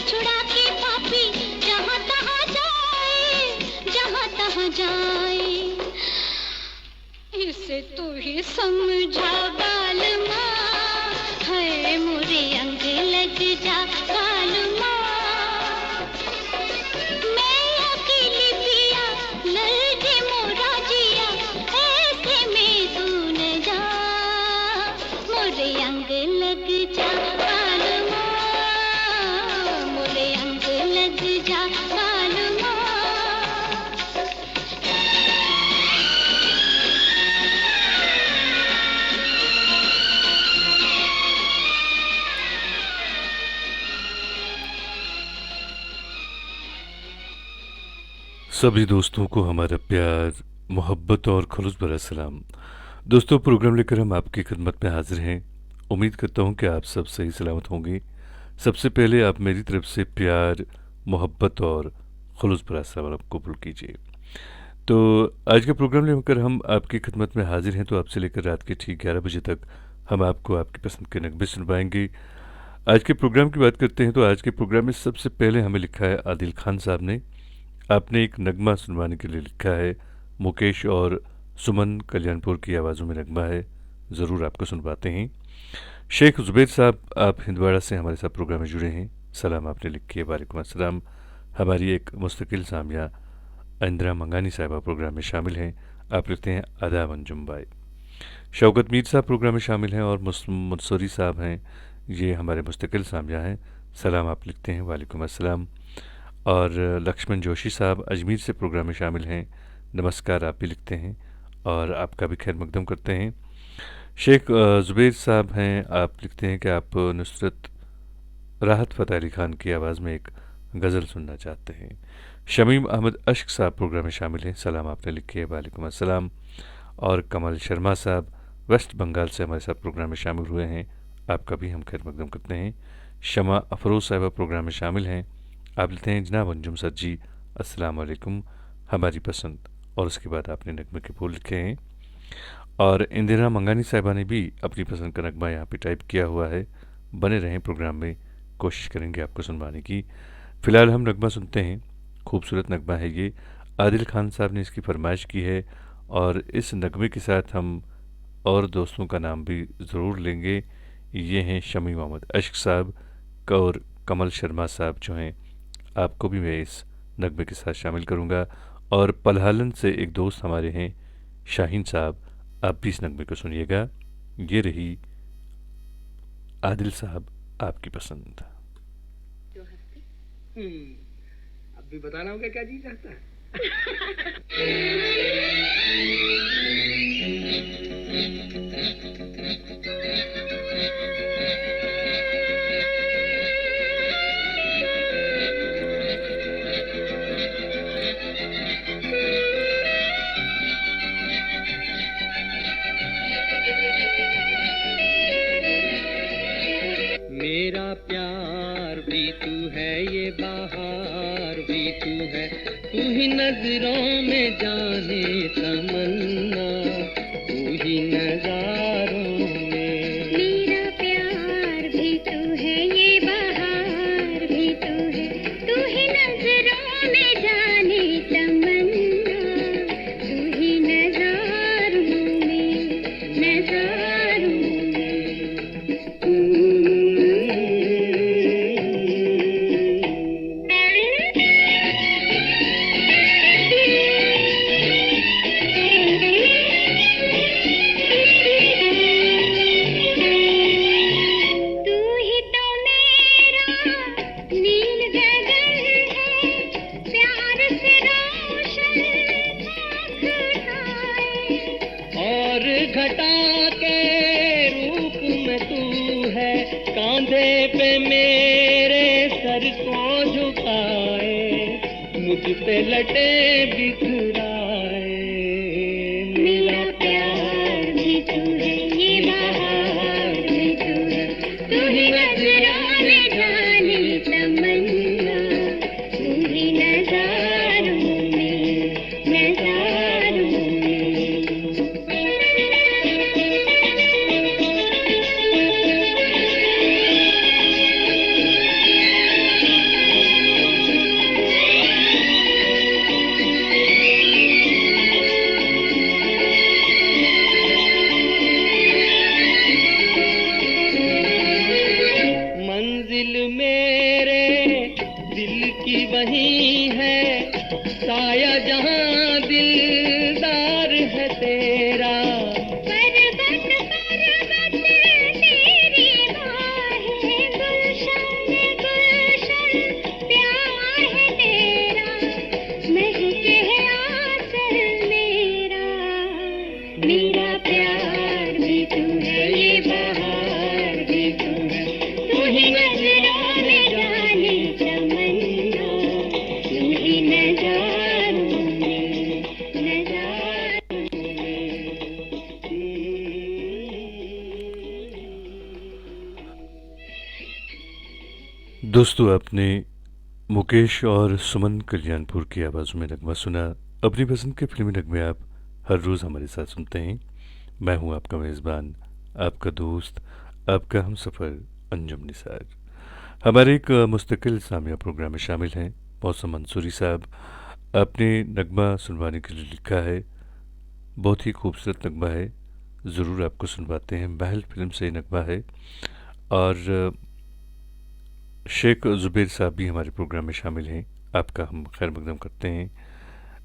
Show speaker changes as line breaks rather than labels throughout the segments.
छुड़ा के पापी जहाँ तहाँ जाए, इसे तू ही समझा बालमा, है मोरे अंग लग जा बालमा। मैं अकेली पिया ललटे मोरा जिया, ऐसे में तू न जा, मोरे अंग लग जा बालमा, मोरे अंग लग जा बालमा।
सभी दोस्तों को हमारा प्यार, मोहब्बत और खुलूस भरा सलाम। दोस्तों, प्रोग्राम लेकर हम आपकी खिदमत में हाजिर हैं। उम्मीद करता हूं कि आप सब सही सलामत होंगे। सबसे पहले आप मेरी तरफ से प्यार, मोहब्बत और खुलूस भरा सलाम कबूल कीजिए। तो आज का प्रोग्राम लेकर हम आपकी खिदमत में हाजिर हैं। तो आपसे लेकर रात के ठीक 11 बजे तक हम आपको आपकी पसंद के नगमे सुनवाएंगे। आज के प्रोग्राम की बात करते हैं तो आज के प्रोग्राम में सबसे पहले हमें लिखा है आदिल खान साहब ने। आपने एक नगमा सुनवाने के लिए लिखा है। मुकेश और सुमन कल्याणपुर की आवाज़ों में नगमा है, ज़रूर आपको सुनवाते हैं। शेख ज़ुबैर साहब, आप हिंदवाड़ा से हमारे साथ प्रोग्राम में जुड़े हैं। सलाम आपने लिखी है। वालेकुम अस्सलाम। हमारी एक मुस्तकिल सामिया इंदिरा मंगानी साहिबा प्रोग्राम में शामिल हैं। आप लिखते हैं आदाब अंजुम भाई। शौकत मीर साहब प्रोग्राम में शामिल हैं और मुनसरी साहब हैं, ये हमारे मुस्तकिल सामिया हैं। सलाम आप लिखते हैं। वालेकुम अस्सलाम। और लक्ष्मण जोशी साहब अजमेर से प्रोग्राम में शामिल हैं। नमस्कार आप भी लिखते हैं और आपका भी खैर मकदम करते हैं। शेख ज़ुबैर साहब हैं, आप लिखते हैं कि आप नुसरत राहत फ़तेह अली खान की आवाज़ में एक गज़ल सुनना चाहते हैं। शमीम अहमद अश्क साहब प्रोग्राम में शामिल हैं। सलाम आपने लिखी है। वालेकुम अस्सलाम। और कमल शर्मा साहब वेस्ट बंगाल से हमारे साथ प्रोग्राम में शामिल हुए हैं। आपका भी हम खैर मकदम करते हैं। शमा अफरोज़ साहबा प्रोग्राम में शामिल हैं। आप लिखते हैं जनाब अंजुम सर जी अस्सलाम वालेकुम, हमारी पसंद। और उसके बाद आपने नगमे के बोल लिखे हैं। और इंदिरा मंगानी साहिबा ने भी अपनी पसंद का नगमा यहाँ पे टाइप किया हुआ है। बने रहें प्रोग्राम में, कोशिश करेंगे आपको सुनवाने की। फ़िलहाल हम नगमा सुनते हैं। खूबसूरत नगमा है ये, आदिल खान साहब ने इसकी फरमाइश की है। और इस नगमे के साथ हम और दोस्तों का नाम भी ज़रूर लेंगे। ये हैं शमी मोहम्मद अश्क साहब और कमल शर्मा साहब जो हैं, आपको भी मैं इस नगमे के साथ शामिल करूँगा। और पलहालन से एक दोस्त हमारे हैं शाहीन साहब, आप भी इस नगमे को सुनिएगा। ये रही आदिल साहब आपकी पसंद।
अब भी बताना होगा क्या जी चाहता है। मेरा प्यार भी तू है, ये बहार भी तू है, तू ही नजरों में जाने तमन्ना, तू ही नजारों में।
मेरा प्यार भी तू है, ये बहार भी तू है, तू ही नजरों में जाने तमन्ना, तू ही नजारों में, नजारों में।
घटा के रूप में तू है, कांधे पे मेरे सर को झुकाए, मुझ पे लटे बिखराए। मेरा प्यार भी तू है, ये बहार भी तू है, तू ही नजरों में जाने तमन्ना, तू ही नजारों में, नजारों में। दिल की वही है साया जहां दिलदार है तेरा।
पर्वत पर्वत तेरी बाहें, गुलशन गुलशन प्यार है तेरा, महके है आंचल मेरा, मेरा प्यार भी तू है, ये बहार भी तू है, तू ही नजरों में जाने तमन्ना, तू ही नजारों में नजारों में।
दोस्तों, आपने मुकेश और सुमन कल्याणपुर की आवाज़ों में नगमा सुना। अपनी पसंद के फिल्मी नगमे आप हर रोज़ हमारे साथ सुनते हैं। मैं हूं आपका मेज़बान, आपका दोस्त, आपका हमसफ़र अंजुम निसार। हमारे एक मुस्तकिल सामिया प्रोग्राम में शामिल हैं मौसम मंसूरी साहब। आपने नगमा सुनवाने के लिए लिखा है, बहुत ही खूबसूरत नगमा है, ज़रूर आपको सुनवाते हैं। महल फिल्म से नगमा है। और शेख ज़ुबैर साहब भी हमारे प्रोग्राम में शामिल हैं, आपका हम खैर मकदम करते हैं।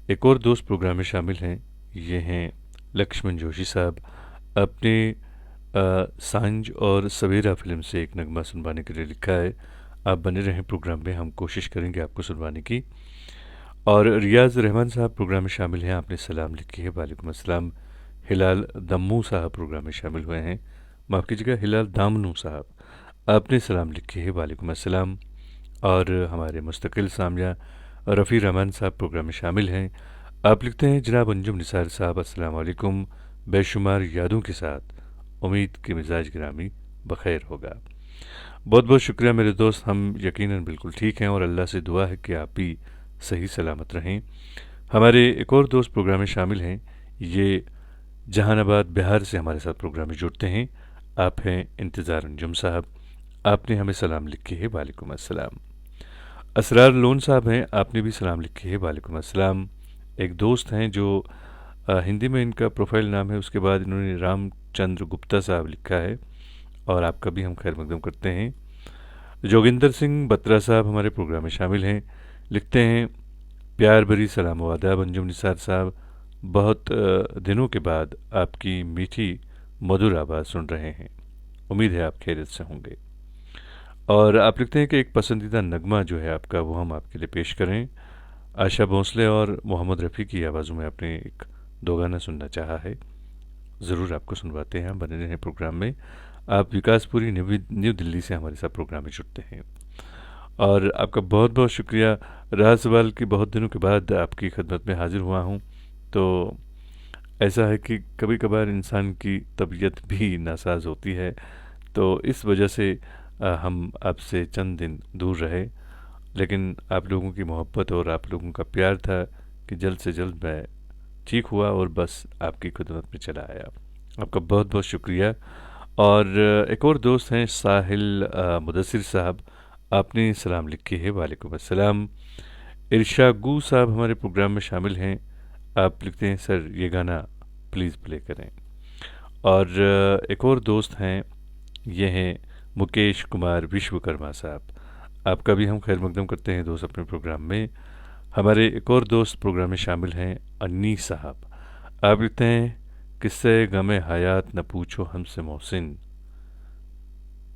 एक और दोस्त प्रोग्राम में शामिल हैं, ये हैं लक्ष्मण जोशी साहब। अपने सांझ और सवेरा फिल्म से एक नगमा सुनवाने के लिए लिखा है। आप बने रहें प्रोग्राम में, हम कोशिश करेंगे आपको सुनवाने की। और रियाज़ रहमान साहब प्रोग्राम में शामिल हैं, आपने सलाम लिखी है, वालेकुम अस्सलाम। हिलाल दम्मू साहब प्रोग्राम में शामिल हुए हैं, माफ़ कीजिएगा हिलाल दामनू साहब, आपने सलाम लिखी है, वालेकुम अस्सलाम। और हमारे मुस्तकिल सामिया रफ़ी रहमान साहब प्रोग्राम में शामिल हैं। आप लिखते हैं, जनाब अंजुम निसार साहब अस्सलाम वालेकुम, बेशुमार यादों के साथ उम्मीद कि मिजाज गिरामी बखैर होगा। बहुत बहुत शुक्रिया मेरे दोस्त, हम यकीनन बिल्कुल ठीक हैं और अल्लाह से दुआ है कि आप भी सही सलामत रहें। हमारे एक और दोस्त प्रोग्राम में शामिल हैं, ये जहानाबाद बिहार से हमारे साथ प्रोग्राम में जुड़ते हैं। आप हैं इंतज़ार अंजुम साहब, आपने हमें सलाम लिखी है, वालेकुम अस्सलाम। असरार लोन साहब हैं, आपने भी सलाम लिखी है, वालेकुम अस्सलाम। एक दोस्त हैं जो हिंदी में इनका प्रोफाइल नाम है, उसके बाद इन्होंने रामचंद्र गुप्ता साहब लिखा है, और आपका भी हम खैर मकदम करते हैं। जोगिंदर सिंह बत्रा साहब हमारे प्रोग्राम में शामिल हैं, लिखते हैं, प्यार भरी सलाम व आदाब अंजुम निसार साहब, बहुत दिनों के बाद आपकी मीठी मधुर आवाज़ सुन रहे हैं, उम्मीद है आप खैरियत से होंगे। और आप लिखते हैं कि एक पसंदीदा नगमा जो है आपका, वो हम आपके लिए पेश करें। आशा भोंसले और मोहम्मद रफ़ी की आवाज़ों में आपने एक दो गाना सुनना चाहा है, ज़रूर आपको सुनवाते हैं, बने रहें प्रोग्राम में। आप विकासपुरी न्यू दिल्ली से हमारे साथ प्रोग्राम में जुड़ते हैं, और आपका बहुत बहुत शुक्रिया। राह सवाल की बहुत दिनों के बाद आपकी खिदमत में हाजिर हुआ हूँ। तो ऐसा है कि कभी कभार इंसान की तबीयत भी नासाज होती है, तो इस वजह से हम आपसे चंद दिन दूर रहे, लेकिन आप लोगों की मोहब्बत और आप लोगों का प्यार था कि जल्द से जल्द मैं ठीक हुआ और बस आपकी खिदमत में चला आया। आपका बहुत बहुत शुक्रिया। और एक और दोस्त हैं साहिल मुदस्सिर साहब, आपने सलाम लिखी है, वालेकुम अस्सलाम। इरशा गू साहब हमारे प्रोग्राम में शामिल हैं, आप लिखते हैं, सर ये गाना प्लीज़ प्ले करें। और एक और दोस्त हैं, ये हैं मुकेश कुमार विश्वकर्मा साहब, आपका भी हम खैर मकदम करते हैं दोस्त अपने प्रोग्राम में। हमारे एक और दोस्त प्रोग्राम में शामिल हैं अन्नी साहब, आप लिखते हैं, किस्से गमे हयात न पूछो हमसे मोहसिन,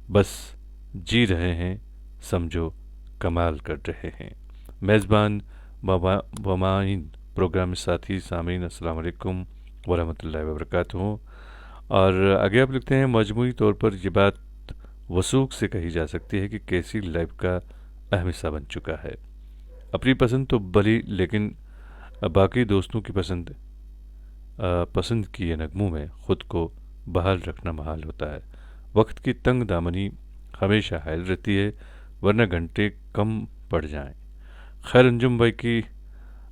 बस जी रहे हैं समझो कमाल कर रहे हैं। मेज़बान वमाइन प्रोग्राम में साथी सामीन अस्सलाम वालेकुम वरहमतुल्लाहि वबरकातुहू। और आगे आप लिखते हैं, मजमूई तौर पर ये बात वसूख से कही जा सकती है कि कैसी लाइफ का अहम हिस्सा बन चुका है। अपनी पसंद तो भली, लेकिन बाकी दोस्तों की पसंद की नगमों में ख़ुद को बहाल रखना महाल होता है। वक्त की तंग दामनी हमेशा हायल रहती है, वरना घंटे कम पड़ जाएं। खैर अंजुम भाई की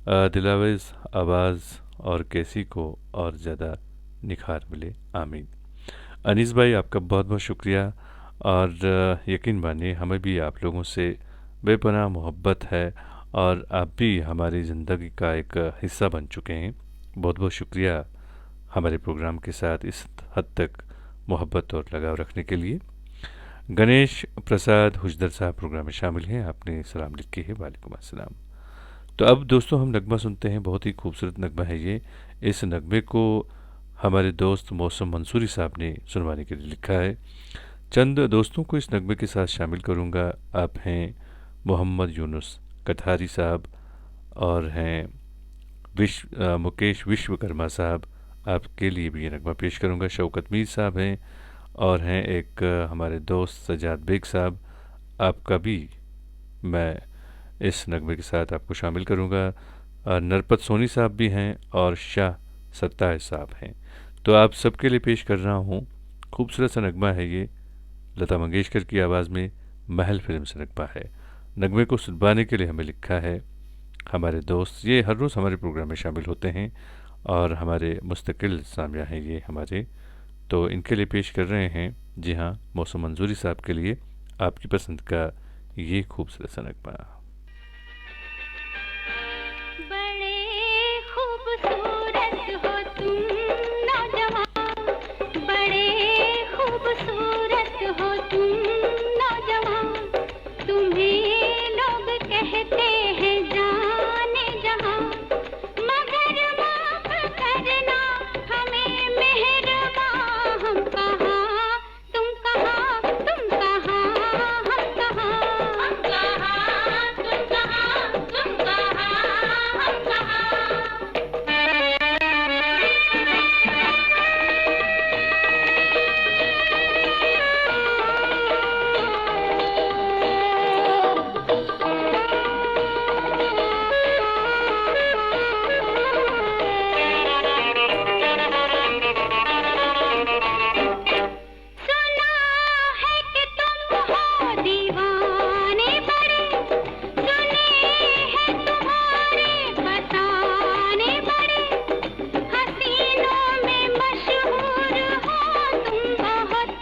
दिलावेज आवाज़ और कैसी को और ज़्यादा निखार मिले, आमीन। अनीस भाई आपका बहुत बहुत शुक्रिया, और यकीन मानिए हमें भी आप लोगों से बेपनाह मोहब्बत है, और आप भी हमारी ज़िंदगी का एक हिस्सा बन चुके हैं। बहुत बहुत शुक्रिया हमारे प्रोग्राम के साथ इस हद तक मोहब्बत और लगाव रखने के लिए। गणेश प्रसाद हुजदर साहब प्रोग्राम में शामिल हैं, आपने सलाम लिखी है, वालेकुम अस्सलाम। तो अब दोस्तों हम नगमा सुनते हैं, बहुत ही खूबसूरत नगमा है ये। इस नगमे को हमारे दोस्त मौसम मंसूरी साहब ने सुनवाने के लिए लिखा है। चंद दोस्तों को इस नगमे के साथ शामिल करूंगा। आप हैं मोहम्मद यूनुस कठारी साहब और हैं मुकेश विश्वकर्मा साहब, आपके लिए भी ये नगमा पेश करूंगा। शौकत मीर साहब हैं और हैं एक हमारे दोस्त सजाद बेग साहब, आपका भी मैं इस नगमे के साथ आपको शामिल करूंगा। नरपत सोनी साहब भी हैं और शाह सत्तार साहब हैं। तो आप सबके लिए पेश कर रहा हूँ, खूबसूरत सा नगमा है ये, लता मंगेशकर की आवाज़ में, महल फिल्म से नगमा है। नगमे को सुनवाने के लिए हमें लिखा है हमारे दोस्त, ये हर रोज़ हमारे प्रोग्राम में शामिल होते हैं और हमारे मुस्तकिल सामिया हैं ये हमारे, तो इनके लिए पेश कर रहे हैं, जी हाँ, मौसम मंजूरी साहब के लिए आपकी पसंद का ये खूबसूरत सा नगमा।
बड़े खूबसूरत हो तुम नौजवान, बड़े खूबसूरत हो तुम नौजवान, तुम्हें लोग कहते हैं जाने जहां, मगर माफ करना हमें मेहरबां, हम कहाँ तुम कहाँ, तुम कहाँ हम कहाँ, हम कहाँ तुम कहाँ, तुम कहाँ हम सुना है कि तुम हो दीवाने बड़े, सुने हैं तुम्हारे फसाने बड़े, हसीनों में मशहूर हो तुम बहुत,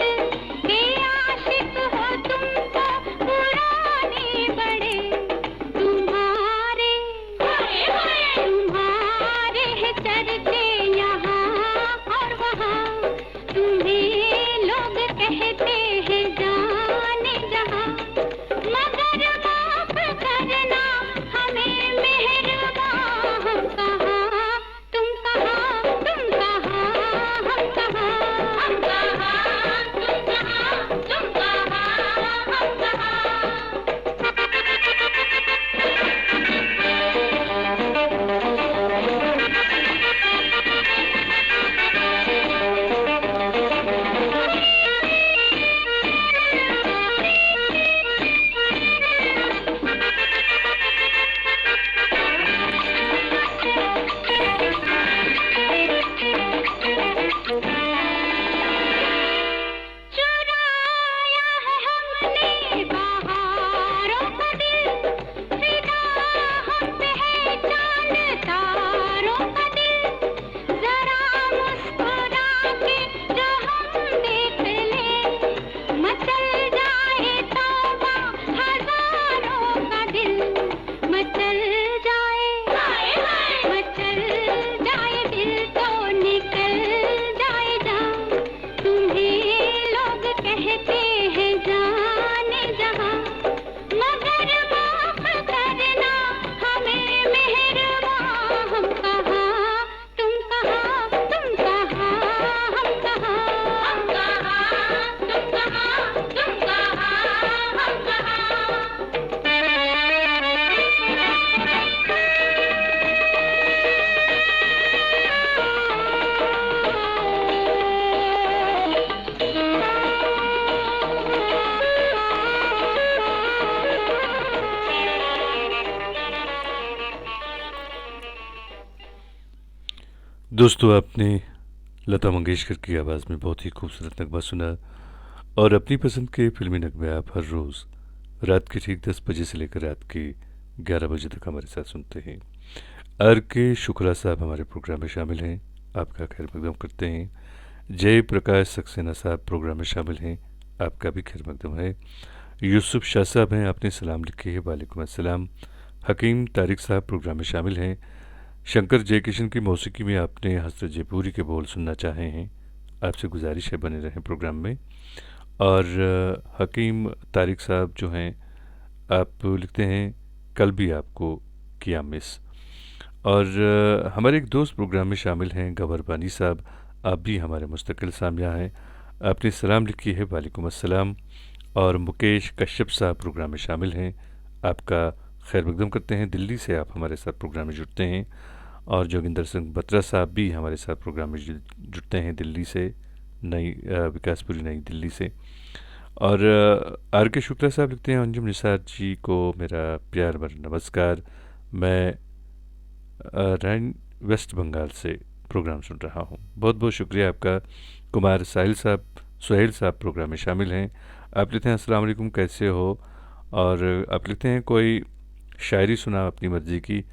के आशिक हो तुमको पुराने बड़े, तुम्हारे तुम्हारे हैं चर्चे यहाँ और वहाँ, तुम्हें लोग कहते हैं जाने जहां, मगर माफ करना हमें मेहरबां, हम कहाँ तुम कहाँ, तुम कहाँ हम कहाँ, हम कहाँ तुम कहाँ, तुम कहाँ हम चुराया है हमने बहारों का दिल, फिदा हम पे है चांद तारों का दिल, जरा मुस्कुरा के जो हम देख लें, मचल जाए तौबा हजारों का दिल, मचल जाए दिल तो निकल जाए जान, तुम्हें लोग कहते हैं जाने जहां, मगर माफ करना हमें मेहरबां, हम कहाँ तुम कहाँ, तुम कहाँ हम कहाँ, हम कहाँ तुम कहाँ, तुम कहाँ हम कहाँ।
दोस्तों आपने लता मंगेशकर की आवाज़ में बहुत ही खूबसूरत नगमा सुना और अपनी पसंद के फिल्मी नगमे आप हर रोज़ रात के ठीक 10 बजे से लेकर रात के 11 बजे तक हमारे साथ सुनते हैं। आर के शुक्ला साहब हमारे प्रोग्राम में शामिल हैं, आपका खैर मकदम करते हैं। जय प्रकाश सक्सेना साहब प्रोग्राम में शामिल हैं, आपका भी खैर मकदम है। यूसुफ शाह साहब हैं, आपने सलाम लिखे है, वालेकुम अस्सलाम। हकीम तारिक साहब प्रोग्राम में शामिल हैं। शंकर जयकिशन की मौसीकी में आपने हसरत जयपुरी के बोल सुनना चाहे हैं, आपसे गुजारिश है बने रहें प्रोग्राम में। और हकीम तारिक साहब जो हैं, आप लिखते हैं कल भी आपको किया मिस। और हमारे एक दोस्त प्रोग्राम में शामिल हैं गवर बानी साहब, आप भी हमारे मुस्तकिल सामिया हैं। आपने सलाम लिखी है, वालेकुम अस्सलाम। और मुकेश कश्यप साहब प्रोग्राम में शामिल हैं, आपका खैर मकदम करते हैं। दिल्ली से आप हमारे साथ प्रोग्राम में जुड़ते हैं। और जोगिंदर सिंह बत्रा साहब भी हमारे साथ प्रोग्राम में जुड़ते हैं दिल्ली से, विकासपुरी नई दिल्ली से। और आर के शुक्ला साहब लिखते हैं अंजुम निसार जी को मेरा प्यार भरा नमस्कार, मैं रैन वेस्ट बंगाल से प्रोग्राम सुन रहा हूँ। बहुत बहुत शुक्रिया आपका। कुमार सुहेल साहब प्रोग्राम में शामिल हैं, आप लिखते हैं अस्सलाम वालेकुम, कैसे हो। और आप लिखते हैं कोई शायरी सुना अपनी मर्ज़ी की,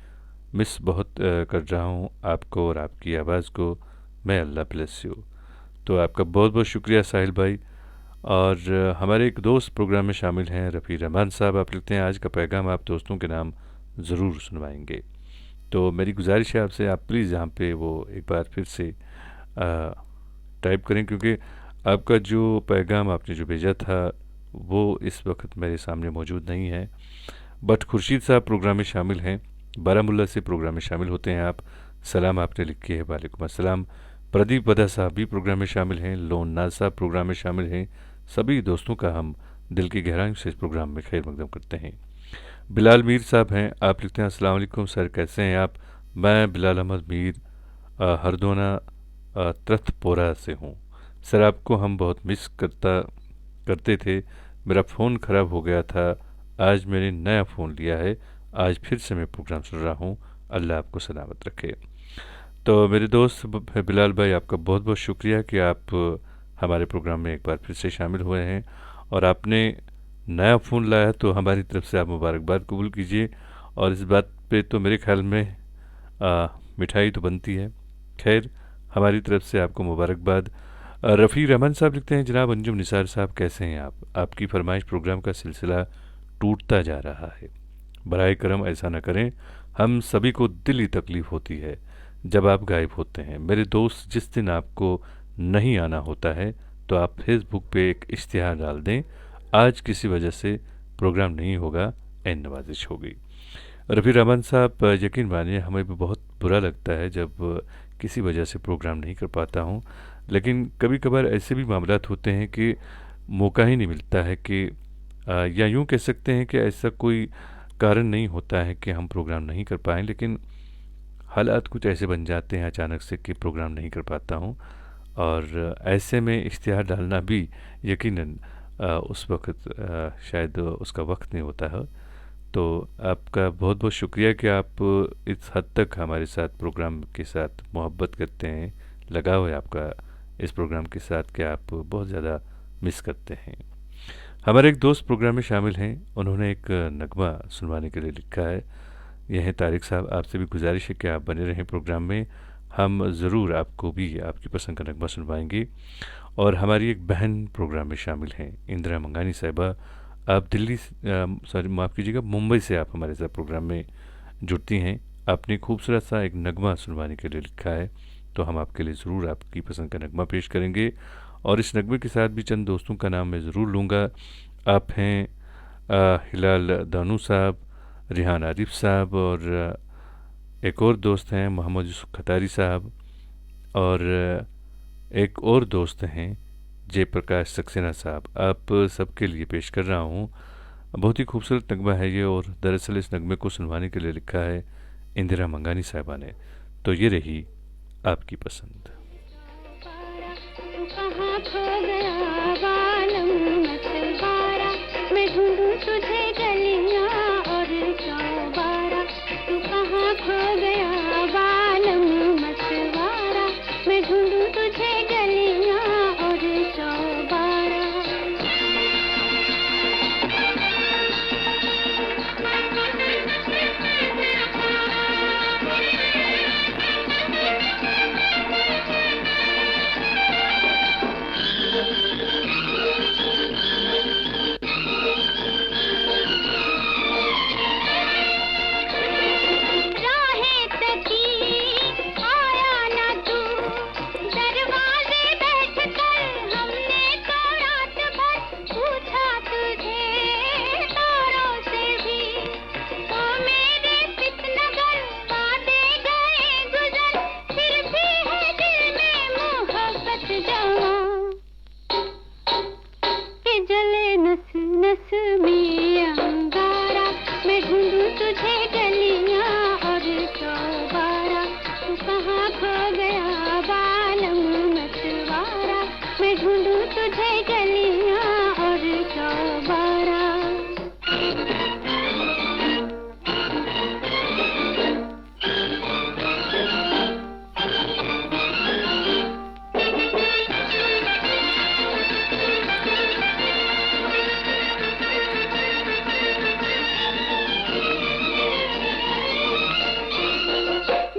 मिस बहुत कर रहा हूँ आपको और आपकी आवाज़ को, मैं अल्लाह ब्लेस यू। तो आपका बहुत बहुत शुक्रिया साहिल भाई। और हमारे एक दोस्त प्रोग्राम में शामिल हैं रफ़ी रहमान साहब, आप लिखते हैं आज का पैगाम आप दोस्तों के नाम ज़रूर सुनवाएंगे। तो मेरी गुजारिश है आपसे, आप प्लीज़ यहाँ पे वो एक बार फिर से टाइप करें, क्योंकि आपका जो पैगाम आपने जो भेजा था वो इस वक्त मेरे सामने मौजूद नहीं है। बट खुर्शीद साहब प्रोग्राम में शामिल हैं, बारामुल्ला से प्रोग्राम में शामिल होते हैं आप, सलाम आपने लिखी है, वालेकुम अस्सलाम। प्रदीप वदा साहब भी प्रोग्राम में शामिल हैं, लोन नाज साहब प्रोग्राम में शामिल हैं। सभी दोस्तों का हम दिल की गहराइयों से इस प्रोग्राम में खैर मकदम करते हैं। बिलाल मीर साहब हैं, आप लिखते हैं अस्सलाम वालेकुम सर, कैसे हैं आप। मैं बिलाल अहमद मीर हरदोना त्रथपोरा से हूँ सर, आपको हम बहुत मिस करते थे। मेरा फ़ोन ख़राब हो गया था, आज मैंने नया फ़ोन लिया है, आज फिर से मैं प्रोग्राम सुन रहा हूँ, अल्लाह आपको सलामत रखे। तो मेरे दोस्त बिलाल भाई, आपका बहुत बहुत शुक्रिया कि आप हमारे प्रोग्राम में एक बार फिर से शामिल हुए हैं। और आपने नया फ़ोन लाया तो हमारी तरफ से आप मुबारकबाद कबूल कीजिए। और इस बात पे तो मेरे ख्याल में मिठाई तो बनती है। खैर, हमारी तरफ से आपको मुबारकबाद। रफ़ी रहमान साहब लिखते हैं जनाब अंजुम निसार साहब, कैसे हैं आप, आपकी फरमाइश प्रोग्राम का सिलसिला टूटता जा रहा है, बराए करम ऐसा न करें, हम सभी को दिली तकलीफ़ होती है जब आप गायब होते हैं। मेरे दोस्त, जिस दिन आपको नहीं आना होता है तो आप फेसबुक पे एक इश्तिहार डाल दें, आज किसी वजह से प्रोग्राम नहीं होगा, एन नवाजिश होगी। रफ़ी रहमान साहब, यकीन मानिए हमें भी बहुत बुरा लगता है जब किसी वजह से प्रोग्राम नहीं कर पाता हूँ, लेकिन कभी कभार ऐसे भी मामलात होते हैं कि मौका ही नहीं मिलता है कि या यूँ कह सकते हैं कि ऐसा कोई कारण नहीं होता है कि हम प्रोग्राम नहीं कर पाएँ, लेकिन हालात कुछ ऐसे बन जाते हैं अचानक से कि प्रोग्राम नहीं कर पाता हूँ। और ऐसे में इश्तिहार डालना भी यकीनन उस वक्त शायद उसका वक्त नहीं होता है। तो आपका बहुत बहुत शुक्रिया कि आप इस हद तक हमारे साथ प्रोग्राम के साथ मोहब्बत करते हैं, लगाव है आपका इस प्रोग्राम के साथ कि आप बहुत ज़्यादा मिस करते हैं। हमारे एक दोस्त प्रोग्राम में शामिल हैं, उन्होंने एक नगमा सुनवाने के लिए लिखा है। यह है तारिक साहब, आपसे भी गुजारिश है कि आप बने रहें प्रोग्राम में, हम ज़रूर आपको भी आपकी पसंद का नगमा सुनवाएंगे। और हमारी एक बहन प्रोग्राम में शामिल हैं, इंदिरा मंगानी साहिबा, आप दिल्ली सॉरी माफ़ कीजिएगा, मुंबई से आप हमारे साथ प्रोग्राम में जुड़ती हैं। आपने खूबसूरत सा एक नगमा सुनवाने के लिए लिखा है, तो हम आपके लिए ज़रूर आपकी पसंद का नगमा पेश करेंगे। और इस नगमे के साथ भी चंद दोस्तों का नाम मैं ज़रूर लूँगा। आप हैं हिलाल दानू साहब, रिहान आरिफ साहब, और एक और दोस्त हैं मोहम्मद यूसुफ खतारी साहब, और एक और दोस्त हैं जयप्रकाश सक्सेना साहब। आप सबके लिए पेश कर रहा हूँ। बहुत ही खूबसूरत नगमा है ये, और दरअसल इस नगमे को सुनवाने के लिए लिखा है इंदिरा मंगानी साहिबा ने। तो ये रही आपकी पसंद।
कहाँ खो गया बालम मतवारा, मैं ढूंढूं तुझे गलियां और चौबारा। तू कहाँ खो गया बालम मतवारा, मैं ढूंढूं तुझे गलियां और चौबारा। तुझे गलियां और चौबारा, तू कहाँ खो गया बालम मतवारा, मैं ढूंढूं तुझे गलियां और चौबारा।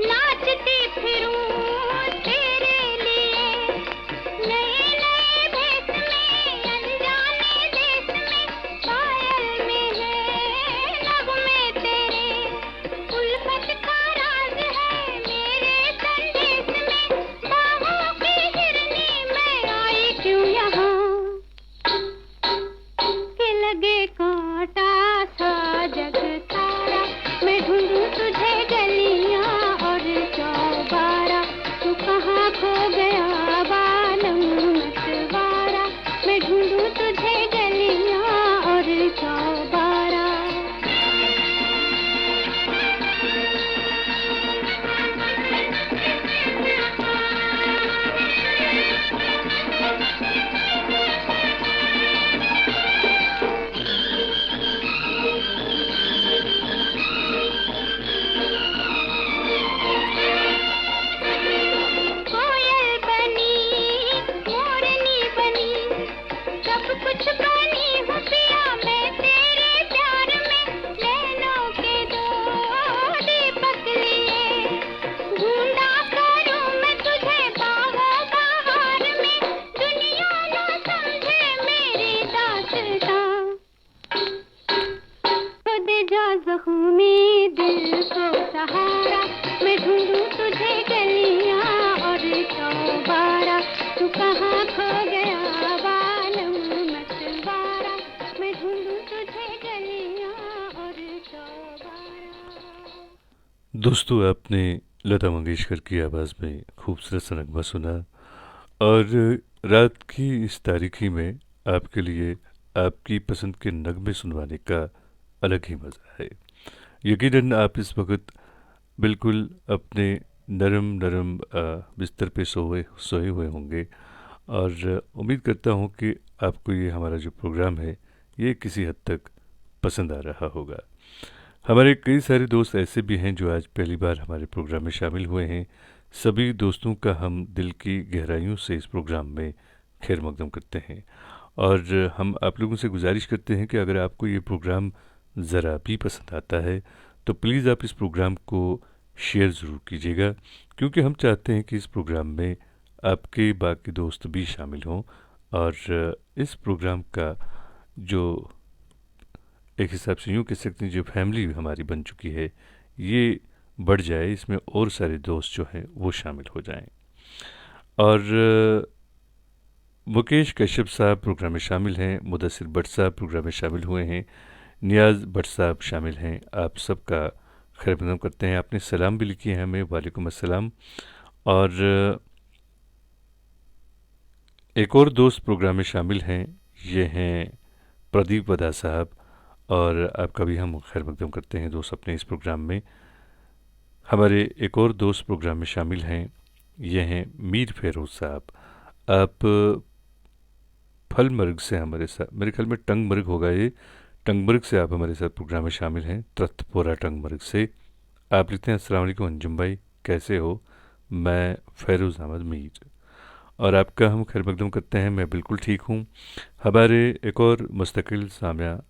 नाचती फिरूं तेरे लिए नए नए भेष में, अनजाने देश में, पायल में है नगमे तेरे, उल्फत का राज है मेरे संदेश में, बाहों की हिरनी मैं आई क्यों यहाँ, के लगे कांटा सा जग सारा, मैं ढूंढूं तुझे गलियां और चौबारा, तू कहाँ खो गया बालम मतवारा, मैं ढूंढूं तुझे गलियां और चौबारा। कोयल बनी मोरनी बनी, सब कुछ बनी हूँ पिया मैं तेरे प्यार में, नैनों के दो दीपक लिए, ढूंढा करूँ मैं तुझे बाहों बहार में, दुनिया ना समझे मेरी दास्तां, तो दे जा ज़ख्मी दिल को सहारा, मैं ढूंढूं तुझे गलियां और चौबारा, तू कहाँ खो गया बालम मतवारा, मैं ढूंढूं तुझे गलियां और चौबारा।
दोस्तों, आपने लता मंगेशकर की आवाज़ में खूबसूरत सा नगमा सुना, और रात की इस तारीकी में आपके लिए आपकी पसंद के नगमे सुनवाने का अलग ही मज़ा है। यकीनन आप इस वक्त बिल्कुल अपने नरम नरम बिस्तर पे सोए हुए होंगे, और उम्मीद करता हूँ कि आपको ये हमारा जो प्रोग्राम है ये किसी हद तक पसंद आ रहा होगा। हमारे कई सारे दोस्त ऐसे भी हैं जो आज पहली बार हमारे प्रोग्राम में शामिल हुए हैं। सभी दोस्तों का हम दिल की गहराइयों से इस प्रोग्राम में खैर मकदम करते हैं, और हम आप लोगों से गुजारिश करते हैं कि अगर आपको ये प्रोग्राम ज़रा भी पसंद आता है तो प्लीज़ आप इस प्रोग्राम को शेयर ज़रूर कीजिएगा, क्योंकि हम चाहते हैं कि इस प्रोग्राम में आपके बाकी दोस्त भी शामिल हों, और इस प्रोग्राम का जो एक हिसाब से यूँ कह सकते हैं जो फैमिली हमारी बन चुकी है ये बढ़ जाए, इसमें और सारे दोस्त जो हैं वो शामिल हो जाएं। और मुकेश कश्यप साहब प्रोग्राम में शामिल हैं, मुदस्सिर भट्ट साहब प्रोग्राम में शामिल हुए हैं, नियाज़ भट्ट साहब शामिल हैं। आप सबका खैर मकदम करते हैं। आपने सलाम भी लिखी है हमें, वालेकुम अस्सलाम। और एक और दोस्त प्रोग्राम में शामिल हैं, ये हैं प्रदीप वदा साहब, और आपका भी हम खैर मकदम करते हैं दोस्त अपने इस प्रोग्राम में। हमारे एक और दोस्त प्रोग्राम में शामिल हैं, ये हैं मीर फेरोज़ साहब। आप फलमर्ग से हमारे साथ, मेरे ख्याल में टंगमर्ग होगा ये, टंगमर्ग से आप हमारे साथ प्रोग्राम में शामिल हैं, त्रथपोरा टंगमर्ग से। आप लिखते हैं अस्सलाम वालेकुम अंजुम भाई, कैसे हो? मैं फेरोज़ अहमद मीर, और आपका हम खैर मकदम करते हैं। मैं बिल्कुल ठीक हूँ। हमारे एक और मुस्तकिल सामिया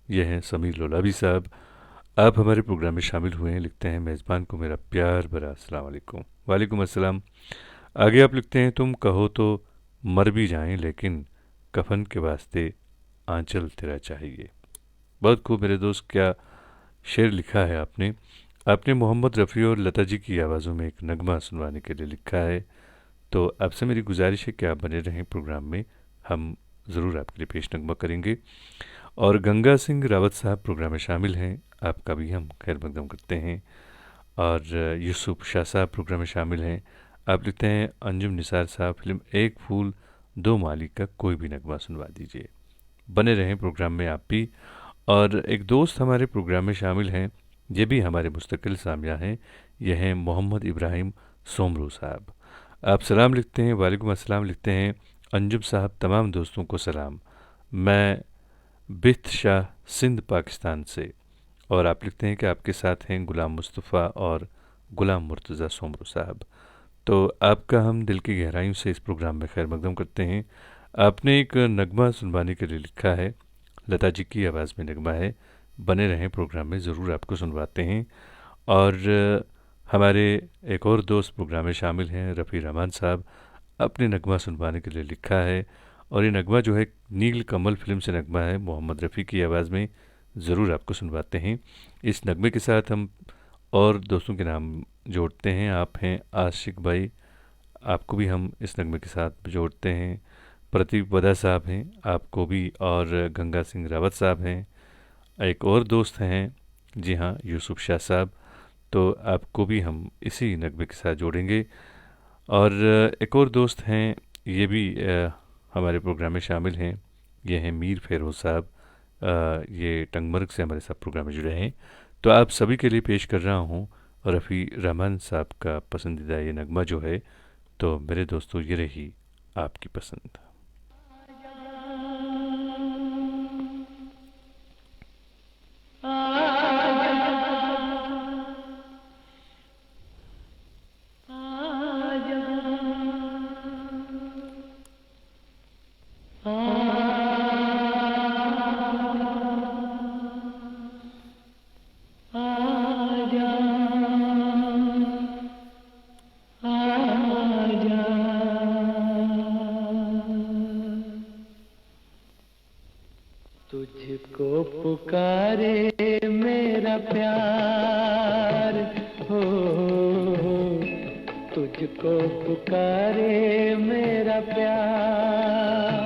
ये हैं समीर लोलाबी साहब। आप हमारे प्रोग्राम में शामिल हुए हैं, लिखते हैं मेज़बान को मेरा प्यार भरा अस्सलाम वालेकुम। वालेकुम अस्सलाम। आगे आप लिखते हैं तुम कहो तो मर भी जाएं, लेकिन कफन के वास्ते आंचल तेरा चाहिए। बहुत खूब मेरे दोस्त, क्या शेर लिखा है आपने। आपने मोहम्मद रफ़ी और लता जी की आवाज़ों में एक नगमा सुनवाने के लिए लिखा है, तो आपसे मेरी गुजारिश है कि आप बने रहें प्रोग्राम में, हम ज़रूर आपके लिए पेश नगमा करेंगे। और गंगा सिंह रावत साहब प्रोग्राम में शामिल हैं, आपका भी हम खैर मकदम करते हैं। और यूसुफ शाह साहब प्रोग्राम में शामिल हैं। आप लिखते हैं अंजुम निसार साहब फिल्म एक फूल दो माली का कोई भी नगमा सुनवा दीजिए। बने रहें प्रोग्राम में आप भी। और एक दोस्त हमारे प्रोग्राम में शामिल हैं, ये भी हमारे मुस्तकिल सामिया हैं। यह हैं मोहम्मद इब्राहिम सोमरू साहब। आप सलाम लिखते हैं, वालेकुम अस्सलाम लिखते हैं। अंजुम साहब तमाम दोस्तों को सलाम, मैं बिथ शाह सिंध पाकिस्तान से। और आप लिखते हैं कि आपके साथ हैं गुलाम मुस्तफ़ा और गुलाम मुर्तज़ा सोमरू साहब। तो आपका हम दिल की गहराइयों से इस प्रोग्राम में खैर मकदम करते हैं। आपने एक नगमा सुनवाने के लिए लिखा है, लता जी की आवाज़ में नगमा है। बने रहें प्रोग्राम में, ज़रूर आपको सुनवाते हैं। और हमारे एक और दोस्त प्रोग्राम में शामिल हैं, रफ़ी रहमान साहब। अपने नगमा सुनवाने के लिए लिखा है और ये नगमा जो है नील कमल फिल्म से नगमा है, मोहम्मद रफ़ी की आवाज़ में। ज़रूर आपको सुनवाते हैं। इस नगमे के साथ हम और दोस्तों के नाम जोड़ते हैं। आप हैं आशिक भाई, आपको भी हम इस नगमे के साथ जोड़ते हैं। प्रतीक वदा साहब हैं, आपको भी। और गंगा सिंह रावत साहब हैं। एक और दोस्त हैं, जी हाँ, यूसुफ शाह साहब। तो आपको भी हम इसी नगमे के साथ जोड़ेंगे। और एक और दोस्त हैं, ये भी हमारे प्रोग्राम में शामिल हैं। ये हैं मीर फेरोज़ साहब। ये टंगमर्ग से हमारे साथ प्रोग्राम में जुड़े हैं। तो आप सभी के लिए पेश कर रहा हूँ रफ़ी रहमान साहब का पसंदीदा ये नगमा जो है। तो मेरे दोस्तों, ये रही आपकी पसंद।
तुझको पुकारे मेरा प्यार हो, तुझको पुकारे मेरा प्यार।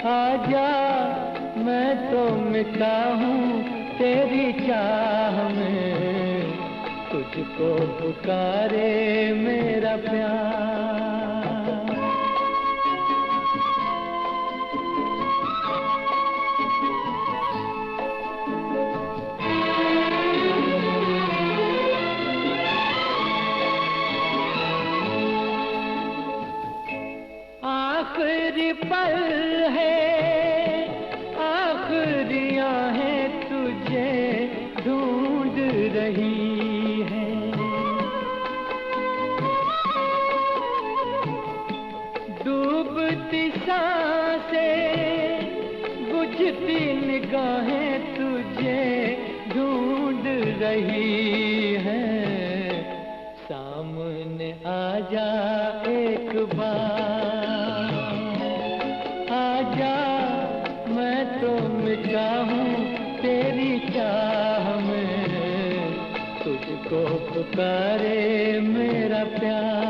आजा मैं तो मिटा हूँ तेरी चाह में, तुझको पुकारे मेरा प्यार। आखिरी पल है, आखिरी आहें तुझे ढूंढ रही है। डूबती सांसें, बुझती निगाहें तुझे ढूंढ रही है। सामने आजा एक बार, आजा मैं तो मिटा हूँ तेरी चाह में, तुझको पुकारे मेरा प्यार।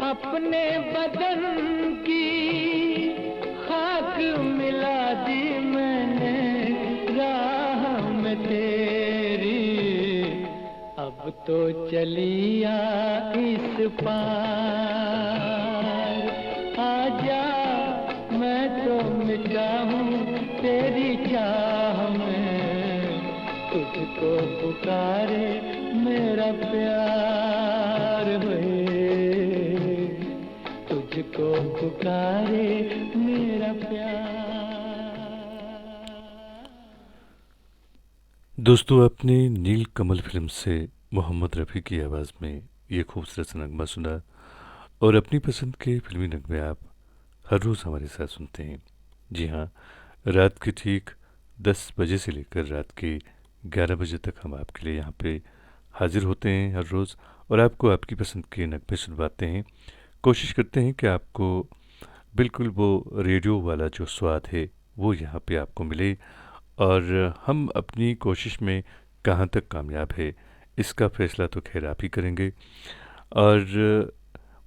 अपने बदन की खाक मिला दी मैंने राह में तेरी। अब तो चलिया इस पार, आजा मैं तो मिटा हूँ तेरी चाह में, तुझको पुकारे मेरा प्यार है, तुझको पुकारे मेरा प्यार।
दोस्तों, आपने नील कमल फिल्म से मोहम्मद रफ़ी की आवाज़ में ये खूबसूरत नगमा सुना। और अपनी पसंद के फिल्मी नगमे आप हर रोज़ हमारे साथ सुनते हैं। जी हाँ, रात के ठीक 10 बजे से लेकर रात के 11 बजे तक हम आपके लिए यहाँ पे हाजिर होते हैं हर रोज़, और आपको आपकी पसंद के नगमे सुनवाते हैं। कोशिश करते हैं कि आपको बिल्कुल वो रेडियो वाला जो स्वाद है वो यहाँ पे आपको मिले, और हम अपनी कोशिश में कहाँ तक कामयाब है इसका फ़ैसला तो खैर आप ही करेंगे। और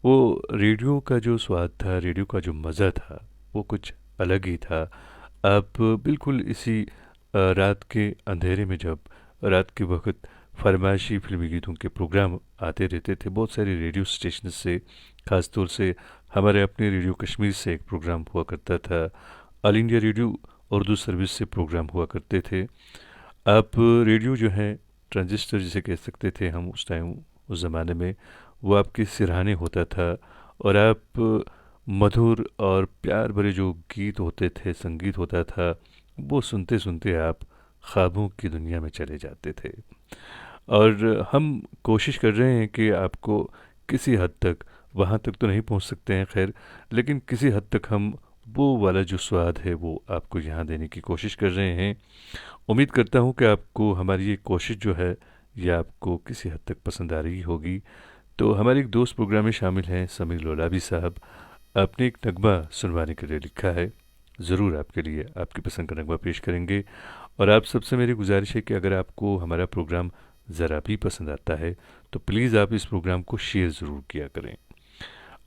वो रेडियो का जो स्वाद था, रेडियो का जो मज़ा था, वो कुछ अलग ही था। आप बिल्कुल इसी रात के अंधेरे में, जब रात के वक्त फरमाइशी फिल्मी गीतों के प्रोग्राम आते रहते थे बहुत सारे रेडियो स्टेशन से, ख़ास तौर से हमारे अपने रेडियो कश्मीर से एक प्रोग्राम हुआ करता था, all India radio Urdu service से प्रोग्राम हुआ करते थे। आप रेडियो जो है ट्रांजिस्टर जिसे कह सकते थे हम उस टाइम, उस ज़माने में, वो आपके सिरहाने होता था, और आप मधुर और प्यार भरे जो गीत होते थे, संगीत होता था, वो सुनते सुनते आप ख्वाबों की दुनिया में चले जाते थे। और हम कोशिश कर रहे हैं कि आपको किसी हद तक, वहाँ तक तो नहीं पहुँच सकते हैं खैर, लेकिन किसी हद तक हम वो वाला जो स्वाद है वो आपको यहाँ देने की कोशिश कर रहे हैं। उम्मीद करता हूँ कि आपको हमारी ये कोशिश जो है ये आपको किसी हद तक पसंद आ रही होगी। तो हमारे एक दोस्त प्रोग्राम में शामिल हैं समीर लोलाबी साहब। आपने एक नगमा सुनवाने के लिए लिखा है, ज़रूर आपके लिए आपकी पसंद का नगमा पेश करेंगे। और आप सबसे मेरी गुजारिश है कि अगर आपको हमारा प्रोग्राम ज़रा भी पसंद आता है तो प्लीज़ आप इस प्रोग्राम को शेयर ज़रूर किया करें।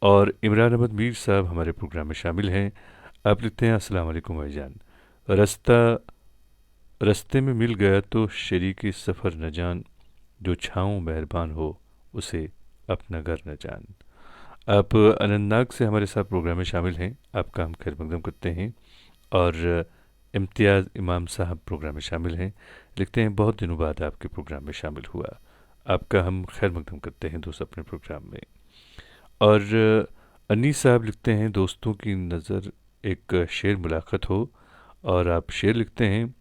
और इमरान अहमद मीर साहब हमारे प्रोग्राम में शामिल हैं। आप लिखते हैं, अस्सलाम वालेकुम भाईजान, रस्ते में मिल गया तो शरीके सफ़र न जान, जो छाँव मेहरबान हो उसे अपना घर न जान। आप अनंतनाग से हमारे साथ प्रोग्राम में शामिल हैं, आपका हम खैर मकदम करते हैं। और इम्तियाज़ इमाम साहब प्रोग्राम में शामिल हैं, लिखते हैं बहुत दिनों बाद आपके प्रोग्राम में शामिल हुआ, आपका हम खैर मकदम करते हैं दोस्त अपने प्रोग्राम में। और अनीस साहब लिखते हैं, दोस्तों की नज़र एक शेर मुलाकात हो। और आप शेर लिखते हैं,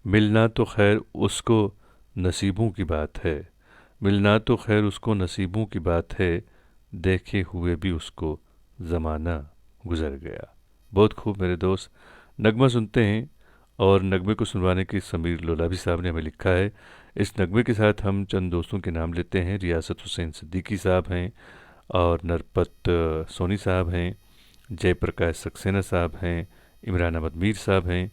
मिलना तो खैर उसको नसीबों की बात है, मिलना तो खैर उसको नसीबों की बात है, देखे हुए भी उसको ज़माना गुज़र गया। बहुत खूब मेरे दोस्त, नगमा सुनते हैं। और नगमे को सुनवाने की समीर लोलाबी साहब ने हमें लिखा है। इस नगमे के साथ हम चंद दोस्तों के नाम लेते हैं। रियासत हुसैन सिद्दीकी साहब हैं, और नरपत सोनी साहब हैं, जयप्रकाश सक्सेना साहब हैं, इमरान अहमद मीर साहब हैं,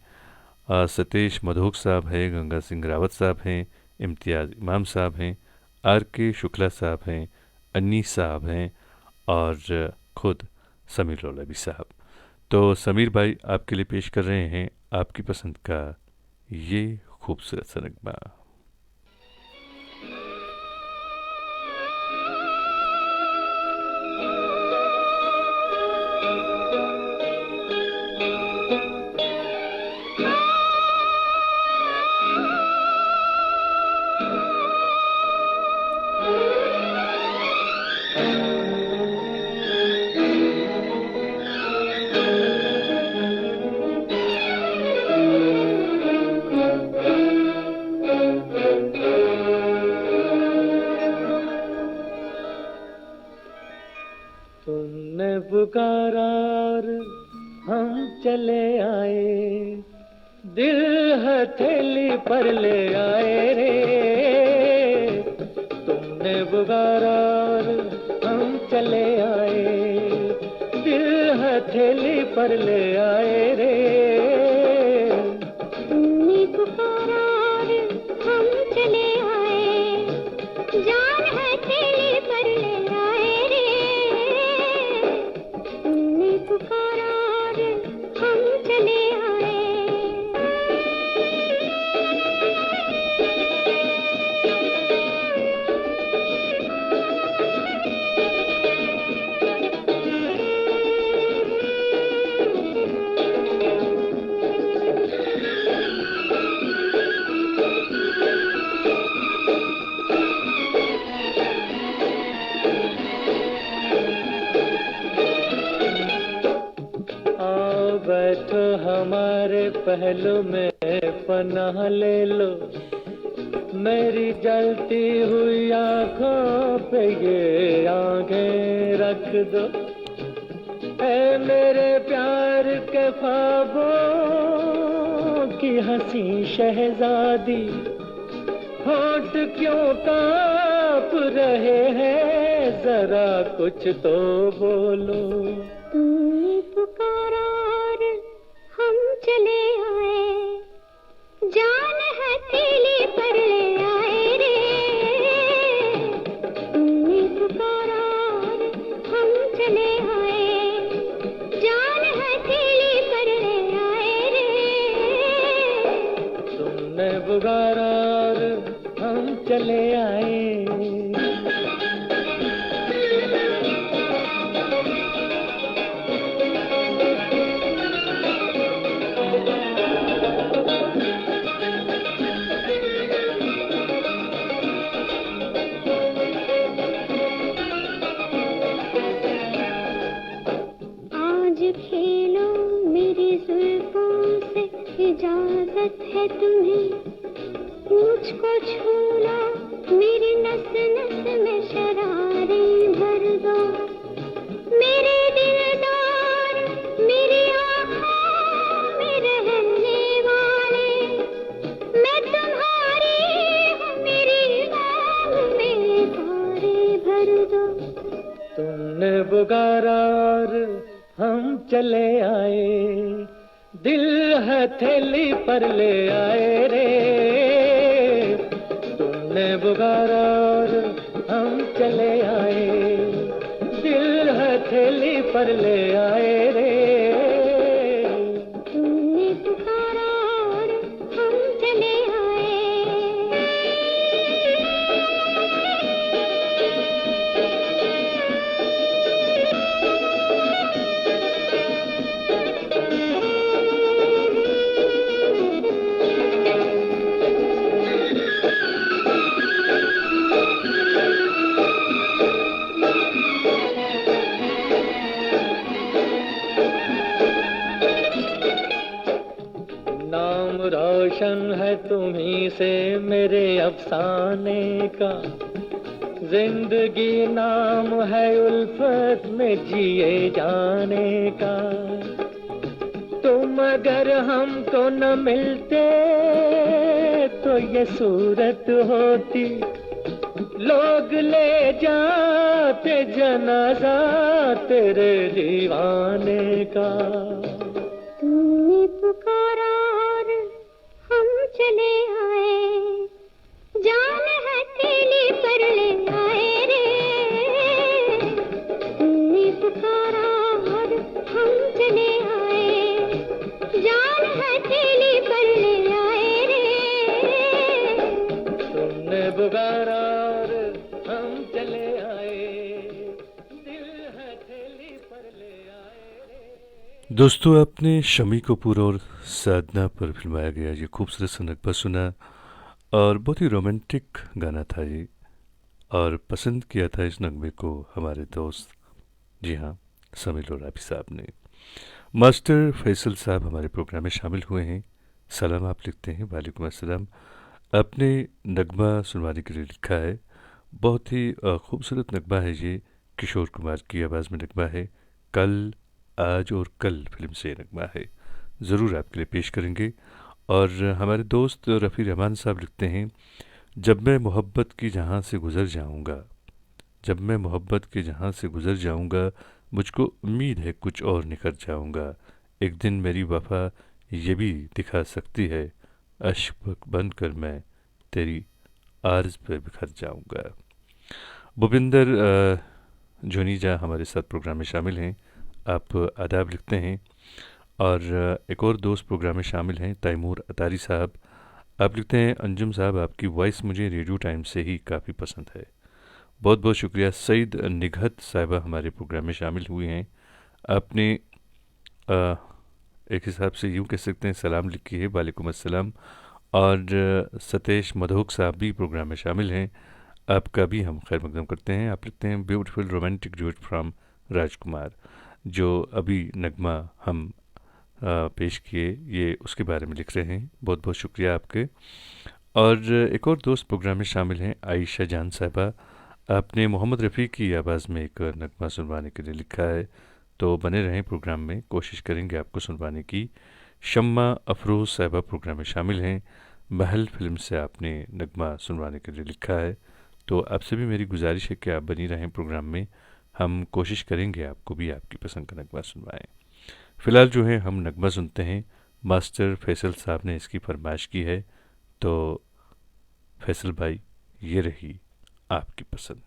सतेश मधोक साहब हैं, गंगा सिंह रावत साहब हैं, इम्तियाज़ इमाम साहब हैं, RK शुक्ला साहब हैं, अनीस साहब हैं, और ख़ुद समीर लोलाबी साहब। तो समीर भाई आपके लिए पेश कर रहे हैं आपकी पसंद का ये खूबसूरत सा नगमा।
पुकारा और हम चले आए, दिल हथेली पर ले आए रे। तुमने पुकारा और हम चले आए, दिल हथेली पर ले आए रे।
तुमने पुकारा और हम चले आए, जान हथेली पर ले आए रे। तुमने पुकारा और हम चले आए।
बैठो हमारे पहलू में पनाह ले लो, मेरी जलती हुई आँखों पे ये आँखें रख दो। ऐ मेरे प्यार के ख्वाबों की हंसी शहजादी, होंठ क्यों काँप रहे हैं, जरा कुछ तो बोलो।
तुमने पुकारा और हम चले आए, जान हथेली पर ले आए रे। तुमने पुकारा और हम चले आए, जान हथेली पर ले आए रे।
तुमने पुकारा और हम चले आए।
खेलो मेरी जुल्फों से, इजाजत है तुम्हें मुझको छूना, मेरी नस नस में शरारें भर दो। मेरे दिलदार, मेरी आँखों में रहने वाले, मैं तुम्हारी हूँ, मेरी आँख में तारे भर दो।
तुमने पुकारा और हम चले आए, दिल हथेली पर ले आए रे। तुमने पुकारा और हम चले आए, दिल हथेली पर ले आए रे।
तुमने पुकारा और हम चले आए।
रोशन है तुम्ही से मेरे अफसाने का, जिंदगी नाम है उल्फत में जिए जाने का। तुम अगर हमको न मिलते तो ये सूरत होती, लोग ले जाते जनाजा तेरे दीवाने का।
तुमने पुकारा और हम चले आए, जान हथेली पर ले आए रे। तुमने पुकारा और हम चले आए, जान हथेली पर ले आए रे।
तुमने पुकारा और हम चले आए, दिल हथेली पर ले आए रे।
दोस्तों, आपने शमी कपूर और साधना पर फिल्माया गया ये खूबसूरत सा नगमा सुना और बहुत ही रोमांटिक गाना था ये, और पसंद किया था इस नगमे को हमारे दोस्त, जी हाँ, समीर लोराबी साहब ने। मास्टर फैसल साहब हमारे प्रोग्राम में शामिल हुए हैं। सलाम आप लिखते हैं, वालेकुम अस्सलाम। आपने नगमा सुनवाने के लिए लिखा है, बहुत ही खूबसूरत नगमा है ये, किशोर कुमार की आवाज़ में नगमा है। कल, आज और कल फिल्म से नगमा है, ज़रूर आपके लिए पेश करेंगे। और हमारे दोस्त रफ़ी रहमान साहब लिखते हैं, जब मैं मोहब्बत की जहाँ से गुज़र जाऊँगा, जब मैं मोहब्बत के जहाँ से गुज़र जाऊँगा, मुझको उम्मीद है कुछ और निखर जाऊँगा। एक दिन मेरी वफ़ा ये भी दिखा सकती है, अश्क बन कर मैं तेरी आर्ज़ पर बिखर जाऊँगा। भूपिंदर जोनीजा हमारे साथ प्रोग्राम में शामिल हैं, आप आदाब लिखते हैं। और एक और दोस्त प्रोग्राम में शामिल हैं, तैमूर अतारी साहब। आप लिखते हैं, अंजुम साहब आपकी वॉइस मुझे रेडियो टाइम से ही काफ़ी पसंद है। बहुत बहुत शुक्रिया। सईद निघत साहिबा हमारे प्रोग्राम में शामिल हुई हैं। आपने एक हिसाब से यूँ कह सकते हैं सलाम लिखी है, वालेकुम अस्सलाम। और सतेश मधोक साहब भी प्रोग्राम में शामिल हैं, आपका भी हम खैर मकदम करते हैं। आप लिखते हैं, ब्यूटीफुल रोमांटिक ड्यूट फ्रॉम राजकुमार, जो अभी नगमा हम पेश किए ये उसके बारे में लिख रहे हैं। बहुत बहुत शुक्रिया आपके। और एक और दोस्त प्रोग्राम में शामिल हैं, आयशा जान साहिबा। आपने मोहम्मद रफ़ी की आवाज़ में एक नगमा सुनवाने के लिए लिखा है, तो बने रहें प्रोग्राम में, कोशिश करेंगे आपको सुनवाने की। शम्मा अफरोज़ साहिबा प्रोग्राम में शामिल हैं, महल फिल्म से आपने नगमा सुनवाने के लिए लिखा है, तो आपसे भी मेरी गुजारिश है कि आप बनी रहें प्रोग्राम में, हम कोशिश करेंगे आपको भी आपकी पसंद का नगमा सुनवाएं। फ़िलहाल जो है हम नगमा सुनते हैं मास्टर फैसल साहब ने इसकी फरमाइश की है। तो फैसल भाई, ये रही आपकी पसंद।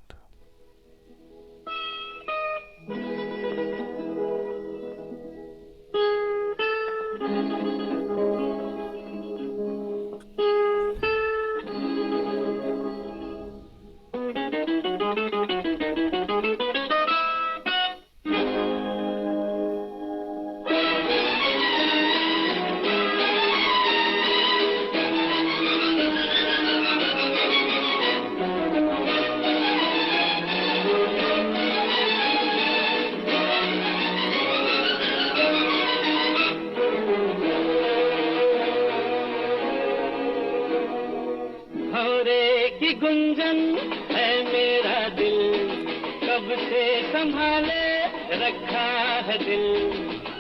गुंजन है मेरा दिल, कब से संभाले रखा है दिल,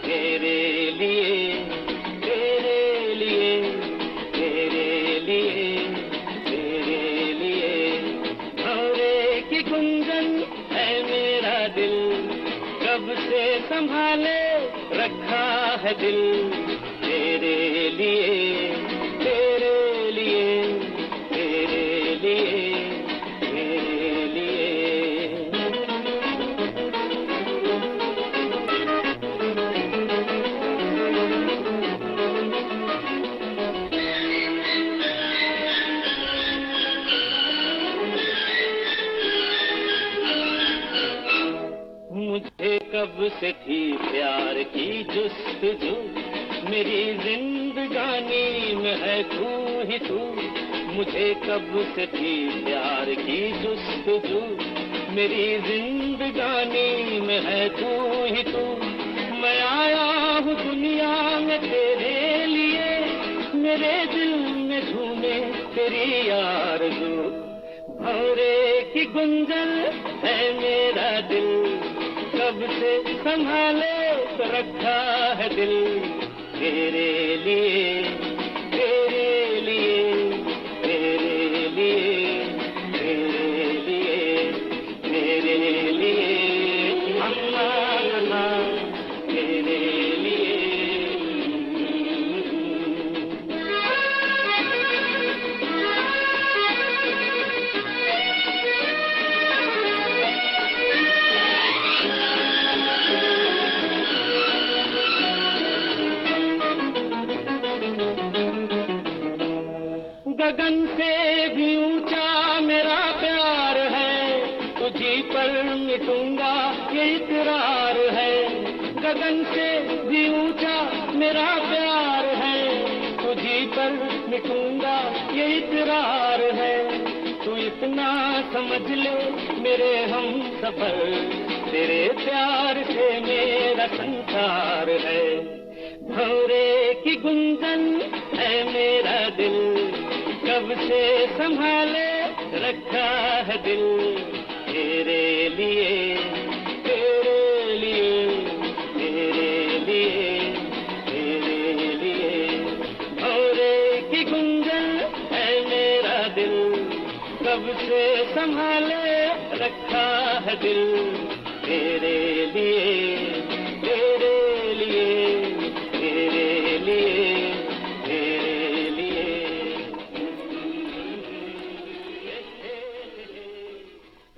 तेरे लिए तेरे लिए तेरे लिए तेरे लिए। भंवरे की गुंजन है मेरा दिल, कब से संभाले रखा है दिल, तेरे लिए तेरे लिए तेरे लिए तेरे लिए। मुझे कब से थी प्यार की जुस्तजू, मेरी जिंदगानी में है तू ही तू। मुझे कब से थी प्यार की जुस्तजू, मेरी जिंदगानी में है तू ही तू। मैं आया हूँ दुनिया में तेरे लिए, मेरे दिल में झूमे तेरी आरज़ू। भंवरे की गुंजन है मेरा दिल, कब से संभाले रखा है दिल, तेरे लिए तेरे लिए तेरे लिए तेरे लिए तेरे लिए अल्लाह तेरे लिए। गगन से भी ऊंचा मेरा प्यार है, तुझी पर मिटूंगा ये इकरार है। गगन से भी ऊंचा मेरा प्यार है, तुझी पर मिटूंगा ये इकरार है। तू इतना समझ ले मेरे हम सफर, तेरे प्यार से मेरा संसार है। भंवरे की गुंजन है मेरा दिल, कब से संभाले रखा है दिल, तेरे लिए तेरे लिए तेरे लिए तेरे लिए। भंवरे की गुंजन है मेरा दिल, कब से संभाले रखा है दिल, तेरे लिए तेरे लिए तेरे लिए तेरे लिए।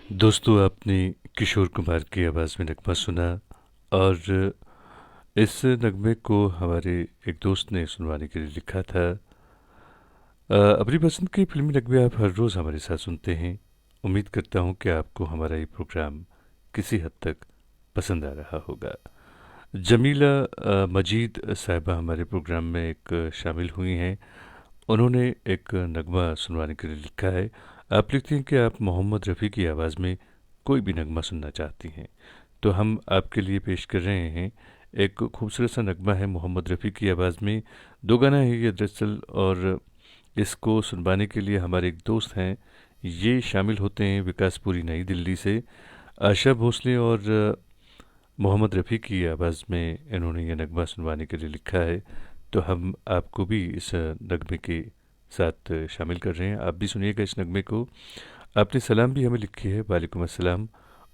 दोस्तों, आपने किशोर कुमार की आवाज़ में नगमा सुना, और इस नगमे को हमारे एक दोस्त ने सुनवाने के लिए लिखा था। अपनी पसंद के फिल्मी नगमे आप हर रोज़ हमारे साथ सुनते हैं। उम्मीद करता हूँ कि आपको हमारा ये प्रोग्राम किसी हद तक पसंद आ रहा होगा। जमीला मजीद साहिबा हमारे प्रोग्राम में एक शामिल हुई हैं। उन्होंने एक नगमा सुनवाने के लिए लिखा है। आप लिखती हैं कि आप मोहम्मद रफ़ी की आवाज़ में कोई भी नगमा सुनना चाहती हैं, तो हम आपके लिए पेश कर रहे हैं एक खूबसूरत सा नगमा है मोहम्मद रफ़ी की आवाज़ में। दो गाना है ये दरअसल, और इसको सुनवाने के लिए हमारे एक दोस्त हैं, ये शामिल होते हैं विकासपुरी नई दिल्ली से। आशा भोसले और मोहम्मद रफ़ी की आवाज़ में इन्होंने ये नगमा सुनवाने के लिए लिखा है। तो हम आपको भी इस नगमे के साथ शामिल कर रहे हैं। आप भी सुनिएगा इस नगमे को। आपने सलाम भी हमें लिखी है, वालेकुम अस्सलाम।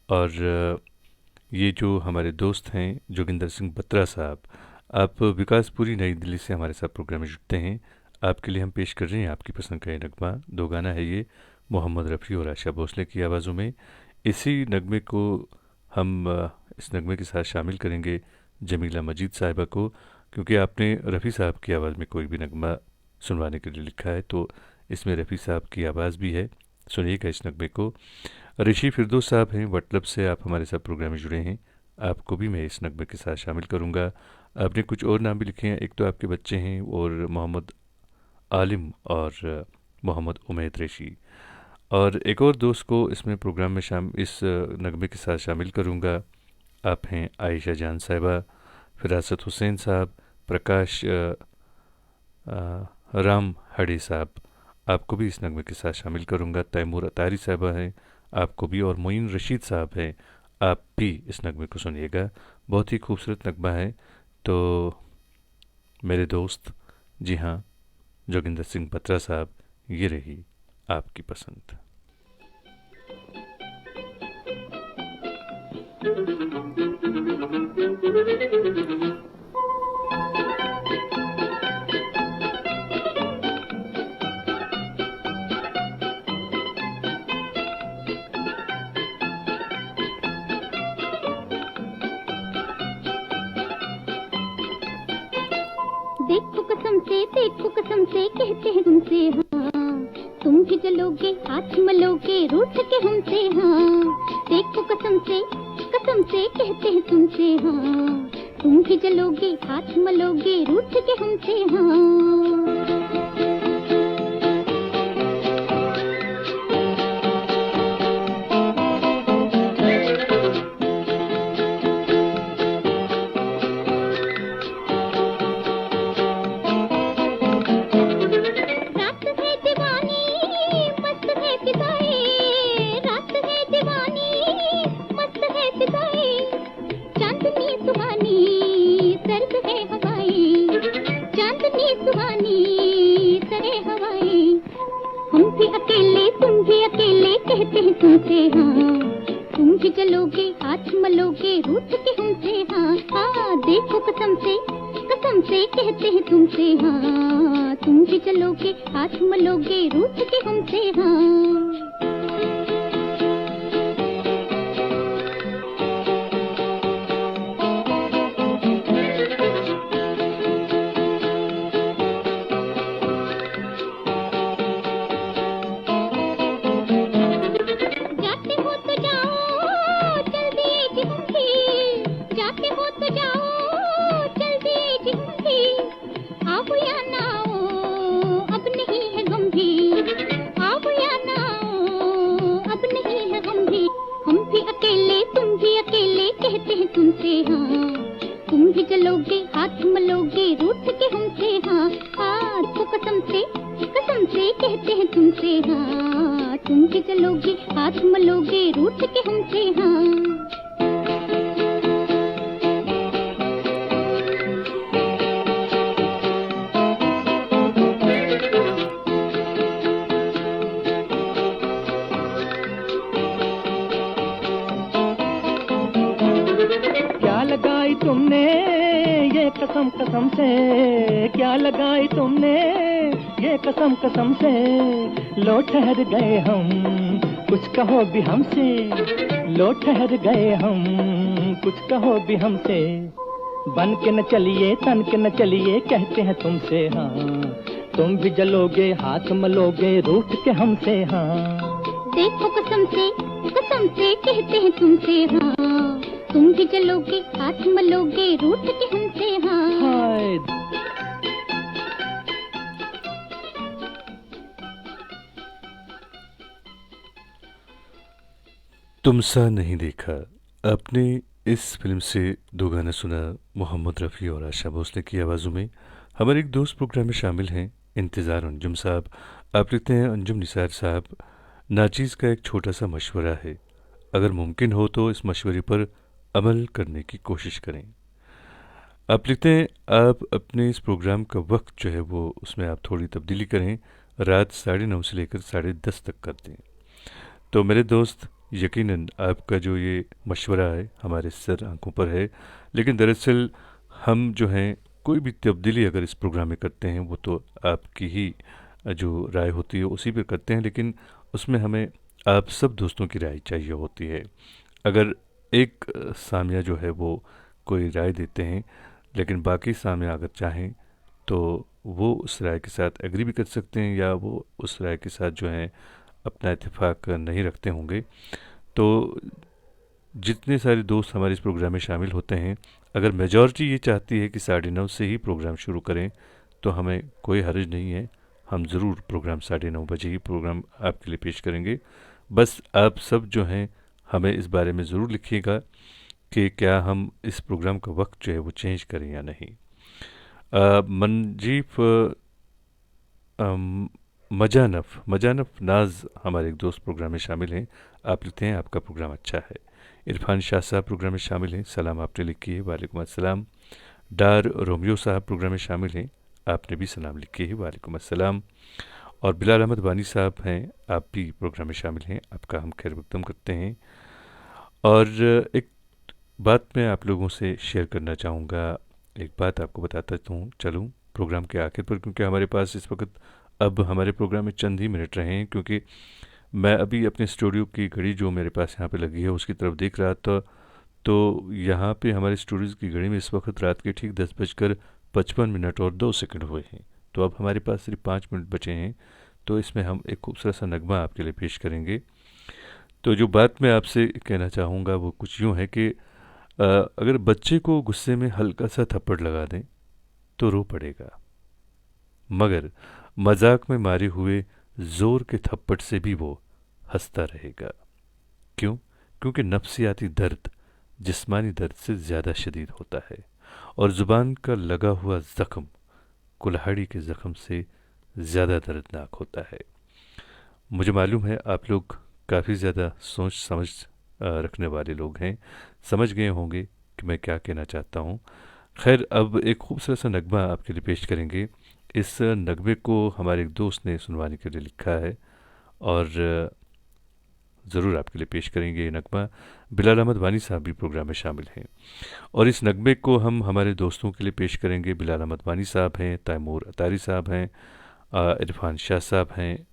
और ये जो हमारे दोस्त हैं जोगिंदर सिंह बत्रा साहब, आप विकासपुरी नई दिल्ली से हमारे साथ प्रोग्राम में जुड़ते हैं। आपके लिए हम पेश कर रहे हैं आपकी पसंद का ये नगमा। दो गाना है ये मोहम्मद रफ़ी और आशा भोसले की आवाज़ों में। इसी नगमे को हम इस नगमे के साथ शामिल करेंगे जमीला मजीद साहिबा को, क्योंकि आपने रफ़ी साहब की आवाज़ में कोई भी नगमा सुनवाने के लिए लिखा है, तो इसमें रफ़ी साहब की आवाज़ भी है। सुनिएगा इस नगमे को। ऋषि फिरदौस साहब हैं वटलब से, आप हमारे साथ प्रोग्राम में जुड़े हैं। आपको भी मैं इस नगमे के साथ शामिल करूँगा। आपने कुछ और नाम भी लिखे हैं, एक तो आपके बच्चे हैं और मोहम्मद आलिम और मोहम्मद उमैद रेशी, और एक और दोस्त को इसमें प्रोग्राम में इस नगमे के साथ शामिल करूँगा। आप हैं आयशा जान साहिबा, फिरासत हुसैन साहब, प्रकाश राम हडे साहब, आपको भी इस नगमे के साथ शामिल करूँगा। तैमूर अतारी साहिबा हैं, आपको भी, और मोइन रशीद साहब हैं, आप भी इस नगमे को सुनिएगा। बहुत ही खूबसूरत नगमा है। तो मेरे दोस्त, जी हाँ, जोगिंदर सिंह बत्रा साहब, ये रही आपकी पसंद।
देखो कसम से कहते हैं तुमसे हाँ, तुम भी चलोगे हाथ मलोगे रूठ के हमसे हाँ। देखो कसम से कहते हैं तुमसे हाँ, तुम भी चलोगे हाथ मलोगे रूठ के हमसे हाँ। तुमसे हाँ, तुम भी चलोगे हाथ मलोगे रूठ के हमसे हाँ। हाँ देखो कसम से कहते हैं तुमसे हाँ, तुम भी चलोगे हाथ मलोगे रूठ के हमसे हाँ।
कसम से लो ठहर गए हम, कुछ कहो भी हमसे। लो ठहर गए हम, कुछ कहो भी हमसे। बन के न चलिए तन के न चलिए कहते हैं तुमसे हाँ, तुम भी जलोगे हाथ मलोगे रूठ के हमसे हाँ।
देखो कसम से कहते हैं तुमसे हाँ, तुम भी जलोगे हाथ मलोगे रूठ के हमसे हाँ।
हाय
तुम सा नहीं देखा। आपने इस फिल्म से दो गाना सुना, मोहम्मद रफ़ी और आशा भोसले की आवाज़ों में। हमारे एक दोस्त प्रोग्राम में शामिल हैं, इंतज़ार अंजुम साहब। आप लिखते हैं, अंजुम निसार साहब, नाचीज़ का एक छोटा सा मशवरा है, अगर मुमकिन हो तो इस मशवरे पर अमल करने की कोशिश करें। आप लिखते हैं, आप अपने इस प्रोग्राम का वक्त जो है वो उसमें आप थोड़ी तब्दीली करें, रात 9:30 से लेकर 10:30 तक कर दें। तो मेरे दोस्त, यकीनन आपका जो ये मशवरा है हमारे सर आंखों पर है, लेकिन दरअसल हम जो हैं कोई भी तब्दीली अगर इस प्रोग्राम में करते हैं वो तो आपकी ही जो राय होती है उसी पे करते हैं, लेकिन उसमें हमें आप सब दोस्तों की राय चाहिए होती है। अगर एक सामिया जो है वो कोई राय देते हैं, लेकिन बाकी सामिया अगर चाहें तो वो उस राय के साथ एग्री भी कर सकते हैं, या वो उस राय के साथ जो है अपना इत्तेफाक नहीं रखते होंगे। तो जितने सारे दोस्त हमारे इस प्रोग्राम में शामिल होते हैं, अगर मेजॉरिटी ये चाहती है कि 9:30 से ही प्रोग्राम शुरू करें तो हमें कोई हर्ज नहीं है। हम ज़रूर प्रोग्राम 9:30 बजे ही प्रोग्राम आपके लिए पेश करेंगे। बस आप सब जो हैं हमें इस बारे में ज़रूर लिखिएगा कि क्या हम इस प्रोग्राम का वक्त जो है वो चेंज करें या नहीं। मंजीफ मजानफ नाज हमारे एक दोस्त प्रोग्राम में शामिल हैं। आप लिखते हैं आपका प्रोग्राम अच्छा है। इरफान शाह साहब प्रोग्राम में शामिल हैं, सलाम आपने लिखी है, वालेकुम अस्सलाम। डार रोमियो साहब प्रोग्राम में शामिल हैं, आपने भी सलाम लिखी है, वालेकुम अस्सलाम। और बिलाल अहमद वानी साहब हैं, आप भी प्रोग्राम में शामिल हैं, आपका हम खैर मकदम करते हैं। और एक बात मैं आप लोगों से शेयर करना चाहूँगा, एक बात आपको बताता हूँ चलूँ प्रोग्राम के आखिर पर, क्योंकि हमारे पास इस वक्त अब हमारे प्रोग्राम में चंद ही मिनट रहे हैं। क्योंकि मैं अभी अपने स्टूडियो की घड़ी जो मेरे पास यहाँ पे लगी है उसकी तरफ देख रहा था, तो यहाँ पे हमारे स्टूडियोज़ की घड़ी में इस वक्त रात के ठीक 10:55 और 2 सेकंड हुए हैं। तो अब हमारे पास सिर्फ 5 मिनट बचे हैं, तो इसमें हम एक खूबसूरत सा नगमा आपके लिए पेश करेंगे। तो जो बात मैं आपसे कहना चाहूँगा वो कुछ यूँ है कि अगर बच्चे को गुस्से में हल्का सा थप्पड़ लगा दें तो रो पड़ेगा, मगर मजाक में मारे हुए ज़ोर के थप्पड़ से भी वो हंसता रहेगा। क्यों? क्योंकि नफ्सियाती दर्द जिस्मानी दर्द से ज़्यादा शदीद होता है, और ज़ुबान का लगा हुआ ज़ख्म कुल्हाड़ी के ज़ख्म से ज़्यादा दर्दनाक होता है। मुझे मालूम है आप लोग काफ़ी ज़्यादा सोच समझ रखने वाले लोग हैं, समझ गए होंगे कि मैं क्या कहना चाहता हूँ। खैर, अब एक खूबसूरत सा नगमा आपके लिए पेश करेंगे। इस नगमे को हमारे एक दोस्त ने सुनवाने के लिए लिखा है, और ज़रूर आपके लिए पेश करेंगे ये नगमा। बिलाल अहमद वानी साहब भी प्रोग्राम में शामिल हैं, और इस नगमे को हम हमारे दोस्तों के लिए पेश करेंगे। बिलाल अहमद वानी साहब हैं, तैमूर अतारी साहब हैं, इरफान शाह साहब हैं,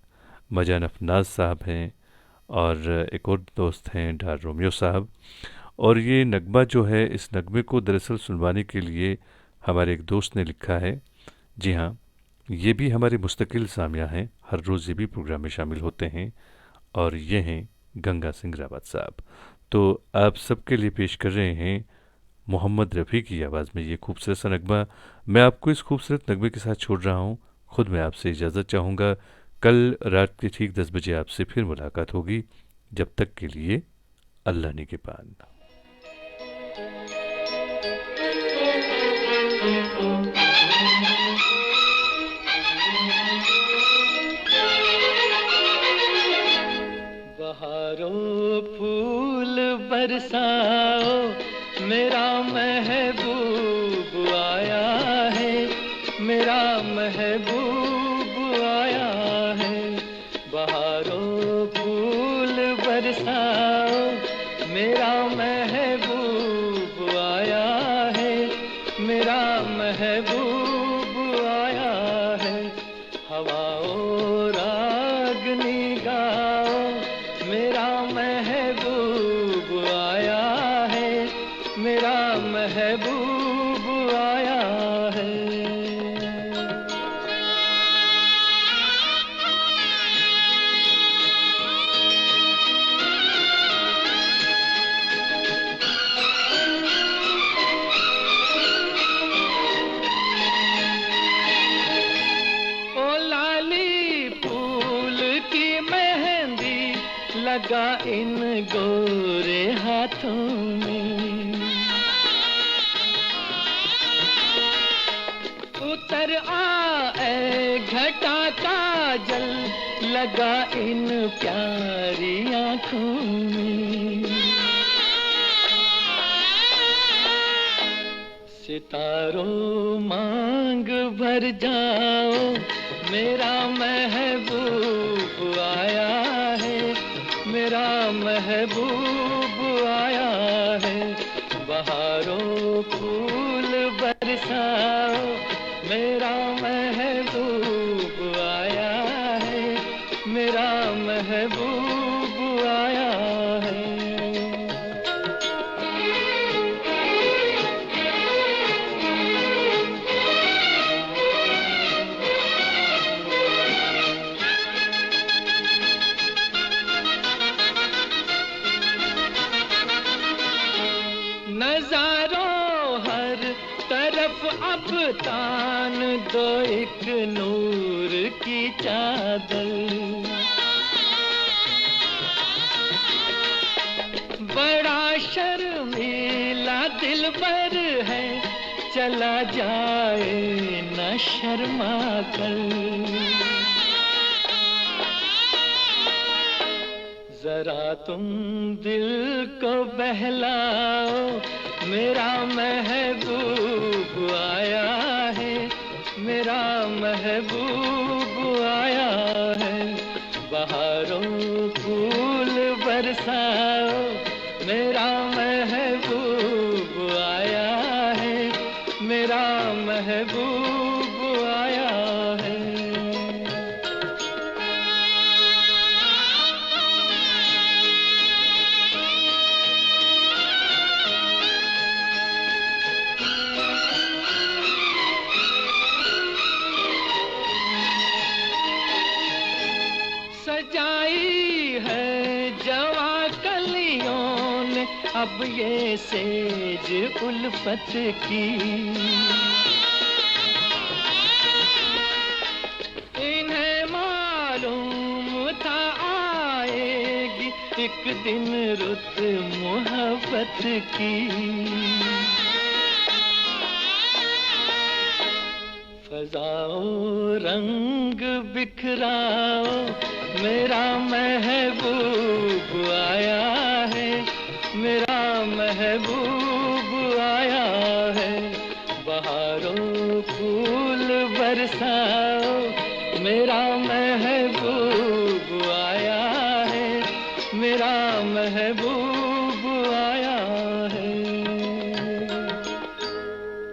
मजानफ नाज साहब हैं, और एक और दोस्त हैं डार रोमियो साहब। और ये नगमा जो है, इस नगमे को दरअसल सुनवाने के लिए हमारे एक दोस्त ने लिखा है। जी हाँ, ये भी हमारे मुस्तकिल सामिया हैं, हर रोज़ ये भी प्रोग्राम में शामिल होते हैं, और ये हैं गंगा सिंह रावत साहब। तो आप सबके लिए पेश कर रहे हैं मोहम्मद रफ़ी की आवाज़ में ये खूबसूरत सा नगमा। मैं आपको इस खूबसूरत नगमे के साथ छोड़ रहा हूँ। खुद मैं आपसे इजाज़त चाहूँगा। कल रात के ठीक 10 बजे आपसे फिर मुलाकात होगी। जब तक के लिए अल्लाह निगहबान।
बहारों फूल बरसाओ, मेरा महबूब आया है, मेरा महबूब आया है। बहारों फूल बरसाओ, मेरा महबूब आया है, मेरा महबूब आया है। हवाओं रागनी गाओ, मेरा महबूब आया है, मेरा महबूब आया है। ओ लाली फूल की मेहंदी लगा इन गोरे हाथों में, उतर आए घटा काजल लगा इन प्यारी आँखों में। सितारों मांग भर जाओ, मेरा महबूब आया है, मेरा महबूब आया है। बहारों फूल बरसाओ, मेरा महबूब आया है, मेरा महबूब आया है। नजारों हर तरफ अब तान दो एक नूर की चादर, बड़ा शर्मीला दिलबर है, चला जाए न शर्मा कर। जरा तुम दिल को बहलाओ, मेरा महबूब आया है, मेरा महबूब आया है। बहारों फूल बरसाओ, मेरा महबूब आया है, मेरा महबूब आया है। सजाई है जवा कलियों ने अब ये सेज उल्फत की, इन्हें मालूम था आएगी एक दिन रुत मोहब्बत की। फजाओ रंग बिखराओ, मेरा महबूब आया है, मेरा महबूब आया है। बहारों फूल बरसाओ, मेरा महबूब आया है, मेरा महबूब